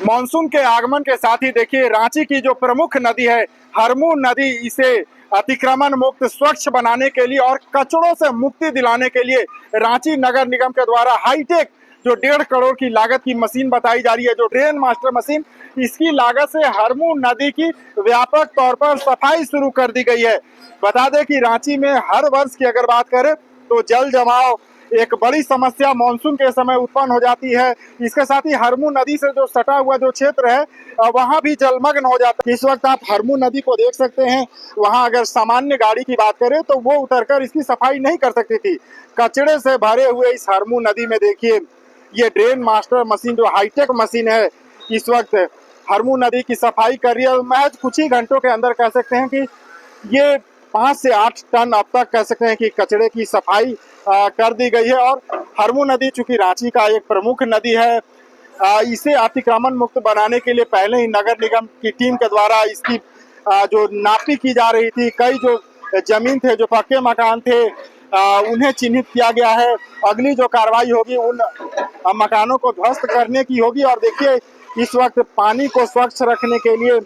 Monsoon के आगमन के साथ ही देखिए रांची की जो प्रमुख नदी है हरमू नदी, इसे अतिक्रमण मुक्त स्वच्छ बनाने के लिए और कचड़ों से मुक्ति दिलाने के लिए रांची नगर निगम के द्वारा हाईटेक जो 1.5 करोड़ की लागत की मशीन बताई जा रही है, जो ड्रेन मास्टर मशीन, इसकी लागत से हरमू नदी की व्यापक तौर पर सफाई शुरू कर दी गई है। बता दें कि रांची में हर वर्ष की अगर बात करें तो जल जमाव एक बड़ी समस्या मानसून के समय उत्पन्न हो जाती है। इसके साथ ही हरमू नदी से जो सटा हुआ जो क्षेत्र है वहां भी जलमग्न हो जाता है। इस वक्त आप हरमू नदी को देख सकते हैं। वहां अगर सामान्य गाड़ी की बात करें तो वो उतरकर इसकी सफाई नहीं कर सकती थी। कचड़े से भरे हुए इस हरमू नदी में देखिए ये ड्रेन मास्टर मशीन जो हाईटेक मशीन है इस वक्त हरमू नदी की सफाई कर रही है। महज कुछ ही घंटों के अंदर कह सकते हैं कि ये 5 से 8 टन अब तक कह सकते हैं कि कचड़े की सफाई कर दी गई है। और हरमू नदी चूंकि रांची का एक प्रमुख नदी है, इसे अतिक्रमण मुक्त बनाने के लिए पहले ही नगर निगम की टीम के द्वारा इसकी जो नापी की जा रही थी। कई जो जमीन थे, जो पक्के मकान थे, उन्हें चिन्हित किया गया है। अगली जो कार्रवाई होगी उन मकानों को ध्वस्त करने की होगी। और देखिए इस वक्त पानी को स्वच्छ रखने के लिए,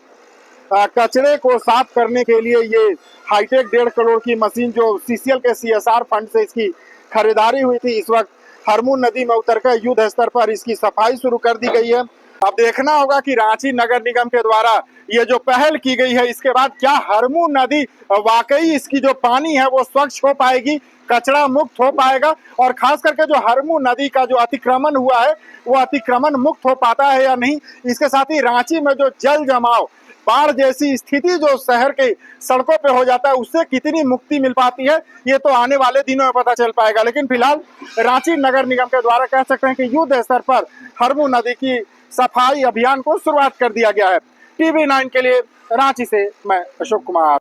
कचरे को साफ करने के लिए ये हाईटेक 1.5 करोड़ की मशीन जो सीसीएल के सीएसआर फंड से इसकी खरीदारी हुई थी, इस वक्त हरमू नदी में उतरकर युद्ध स्तर पर इसकी सफाई शुरू कर दी गई है। अब देखना होगा कि रांची नगर निगम के द्वारा ये जो पहल की गई है इसके बाद क्या हरमू नदी वाकई इसकी जो पानी है वो स्वच्छ हो पाएगी, कचरा मुक्त हो पाएगा, और खास करके जो हरमू नदी का जो अतिक्रमण हुआ है वो अतिक्रमण मुक्त हो पाता है या नहीं। इसके साथ ही रांची में जो जल जमाव, बाढ़ जैसी स्थिति जो शहर के सड़कों पे हो जाता है, उससे कितनी मुक्ति मिल पाती है ये तो आने वाले दिनों में पता चल पाएगा। लेकिन फिलहाल रांची नगर निगम के द्वारा कह सकते हैं कि युद्ध स्तर पर हरमू नदी की सफाई अभियान को शुरुआत कर दिया गया है। TV9 के लिए रांची से मैं अशोक कुमार।